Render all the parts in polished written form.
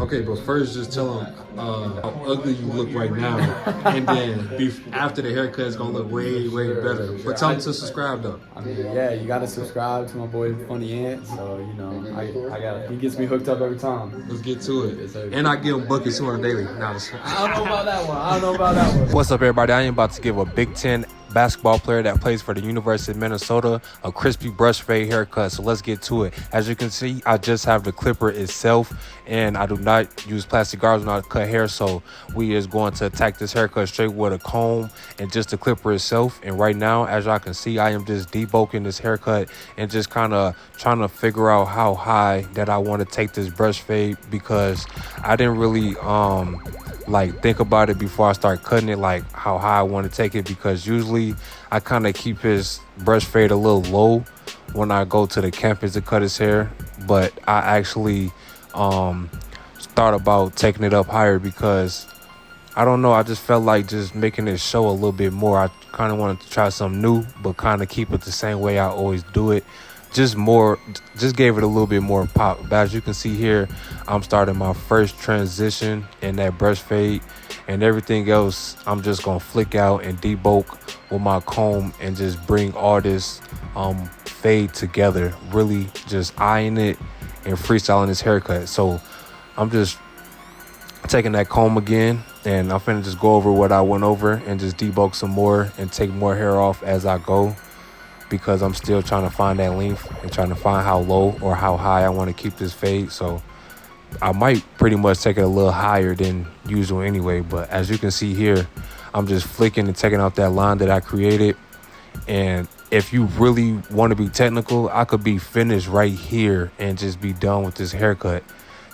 Okay, but first just tell them how ugly you look right now, and then after the haircut, it's gonna look way, way better. But tell them to subscribe though. I mean, yeah, you gotta subscribe to my boy Funny Ant. So you know, I got he gets me hooked up every time. Let's get to it. And I give him buckets on a daily. Nah, I don't know about that one. I don't know about that one. What's up, everybody? I am about to give a Big Ten basketball player that plays for the University of Minnesota a crispy brush fade haircut. So let's get to it. As you can see, I just have the clipper itself, and I do not use plastic guards when I cut hair. So we is going to attack this haircut straight with a comb and just the clipper itself. And right now, as y'all can see, I am just debulking this haircut and just kind of trying to figure out how high that I want to take this brush fade, because I didn't really like think about it before I start cutting it, like how high I want to take it, because usually I kind of keep his brush fade a little low when I go to the campus to cut his hair. But I actually thought about taking it up higher because I don't know, I just felt like just making it show a little bit more. I kind of wanted to try something new, but kind of keep it the same way I always do it. Just gave it a little bit more pop. But as you can see here, I'm starting my first transition in that brush fade, and everything else I'm just gonna flick out and debulk with my comb and just bring all this fade together, really just eyeing it and freestyling this haircut. So I'm just taking that comb again, and I'm finna just go over what I went over and just debulk some more and take more hair off as I go, because I'm still trying to find that length and trying to find how low or how high I want to keep this fade. So I might pretty much take it a little higher than usual anyway. But as you can see here, I'm just flicking and taking out that line that I created. And if you really want to be technical, I could be finished right here and just be done with this haircut.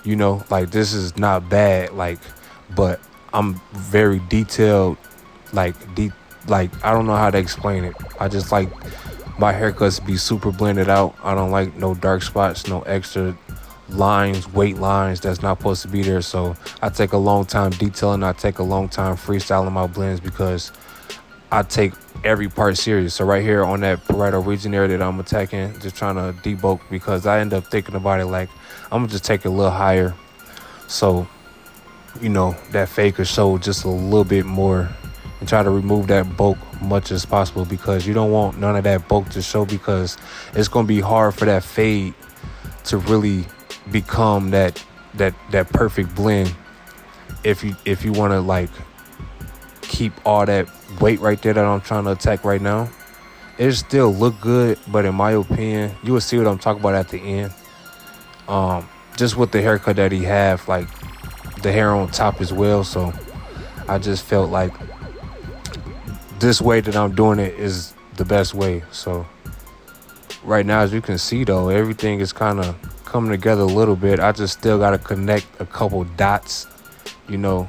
You know, like, this is not bad, like, but I'm very detailed, like I don't know how to explain it. I just like my haircuts be super blended out. I don't like no dark spots, no extra lines, weight lines that's not supposed to be there. So I take a long time detailing. I take a long time freestyling my blends, because I take every part serious. So right here on that parietal region area that I'm attacking, just trying to debulk, because I end up thinking about it like I'm gonna just take it a little higher, so you know that fade could show just a little bit more, and try to remove that bulk much as possible, because you don't want none of that bulk to show, because it's going to be hard for that fade to really become that perfect blend if you want to like keep all that weight right there that I'm trying to attack right now. It still look good, but in my opinion, you will see what I'm talking about at the end. Just with the haircut that he have, like the hair on top as well. So I just felt like this way that I'm doing it is the best way. So right now, as you can see though, everything is kind of coming together a little bit. I just still got to connect a couple dots, you know,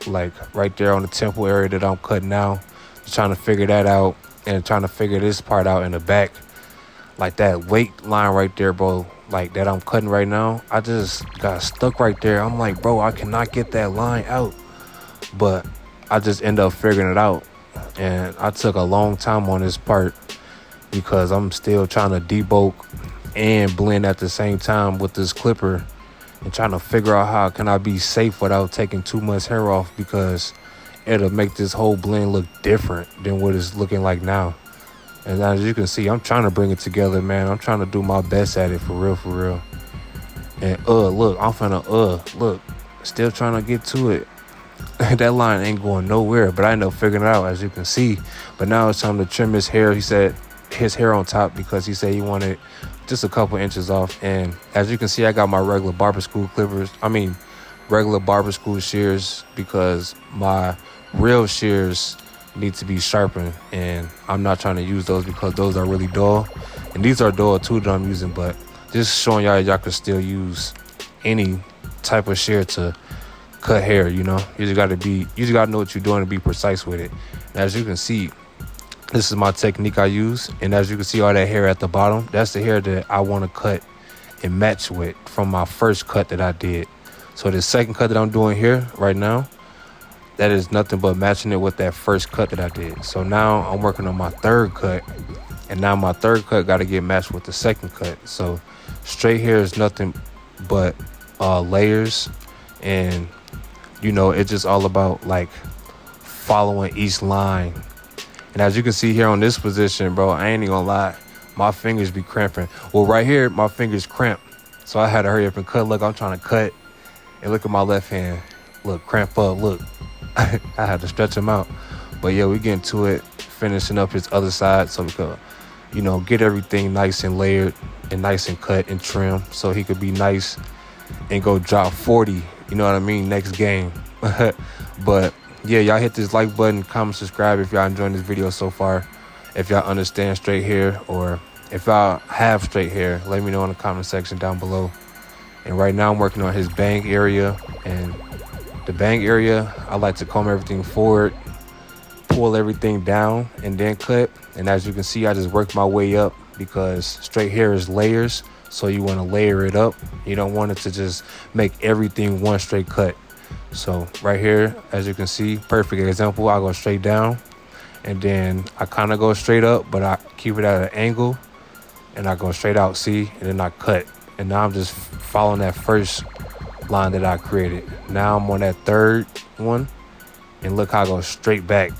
like right there on the temple area that I'm cutting now. Just trying to figure that out, and trying to figure this part out in the back. Like that weight line right there, bro, like that I'm cutting right now, I just got stuck right there. I'm like, bro, I cannot get that line out. But I just end up figuring it out. And I took a long time on this part, because I'm still trying to debulk and blend at the same time with this clipper, and trying to figure out how can I be safe without taking too much hair off, because it'll make this whole blend look different than what it's looking like now. And as you can see, I'm trying to bring it together, man. I'm trying to do my best at it, for real. And look, I'm finna look, still trying to get to it. That line ain't going nowhere, but I ended up figuring it out, as you can see. But now it's time to trim his hair. He said his hair on top, because he said he wanted just a couple inches off. And as you can see, I got my regular barber school shears, because my real shears need to be sharpened, and I'm not trying to use those because those are really dull, and these are dull too that I'm using. But just showing y'all could still use any type of shear to cut hair. You know, you just gotta know what you're doing to be precise with it. And as you can see, this is my technique I use, and as you can see, all that hair at the bottom, that's the hair that I want to cut and match with from my first cut that I did. So the second cut that I'm doing here right now, that is nothing but matching it with that first cut that I did. So now I'm working on my third cut, and now my third cut got to get matched with the second cut. So straight hair is nothing but layers, and you know, it's just all about like following each line. And as you can see here on this position, bro, I ain't even gonna lie, my fingers be cramping. Well, right here, my fingers cramp, so I had to hurry up and cut. Look, I'm trying to cut, and look at my left hand. Look, cramp up, look. I had to stretch them out. But yeah, we get into it, finishing up his other side so we could, you know, get everything nice and layered and nice and cut and trim so he could be nice and go drop 40, you know what I mean, next game. But yeah, y'all hit this like button, comment, subscribe if y'all enjoying this video so far. If y'all understand straight hair, or if y'all have straight hair, let me know in the comment section down below. And right now I'm working on his bang area, and the bang area, I like to comb everything forward, pull everything down, and then cut. And as you can see, I just work my way up because straight hair is layers, so you want to layer it up. You don't want it to just make everything one straight cut. So right here, as you can see, perfect example, I go straight down, and then I kind of go straight up, but I keep it at an angle, and I go straight out, see, and then I cut. And now I'm just following that first line that I created. Now I'm on that third one, and look how I go straight back.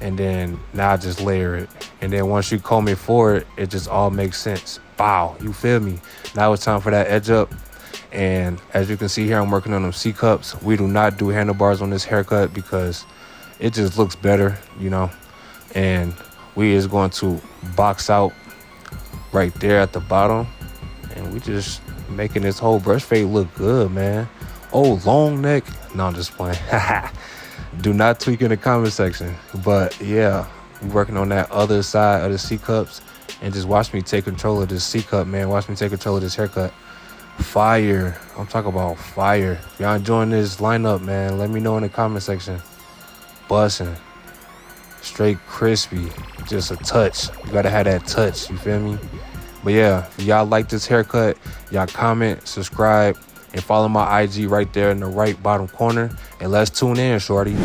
And then now I just layer it. And then once you comb it forward, it just all makes sense. Wow, you feel me? Now it's time for that edge up. And as you can see here, I'm working on them C cups. We do not do handlebars on this haircut because it just looks better, you know. And we is going to box out right there at the bottom, and we just making this whole brush fade look good, man. Oh, long neck. No, I'm just playing. Do not tweak in the comment section. But yeah, I'm working on that other side of the C cups, and just watch me take control of this C cup, man. Watch me take control of this haircut. Fire. I'm talking about fire. If y'all enjoying this lineup, man, let me know in the comment section. Bussin'. Straight crispy. Just a touch. You gotta have that touch, you feel me? But yeah, if y'all like this haircut, y'all comment, subscribe, and follow my IG right there in the right bottom corner. And let's tune in, shorty.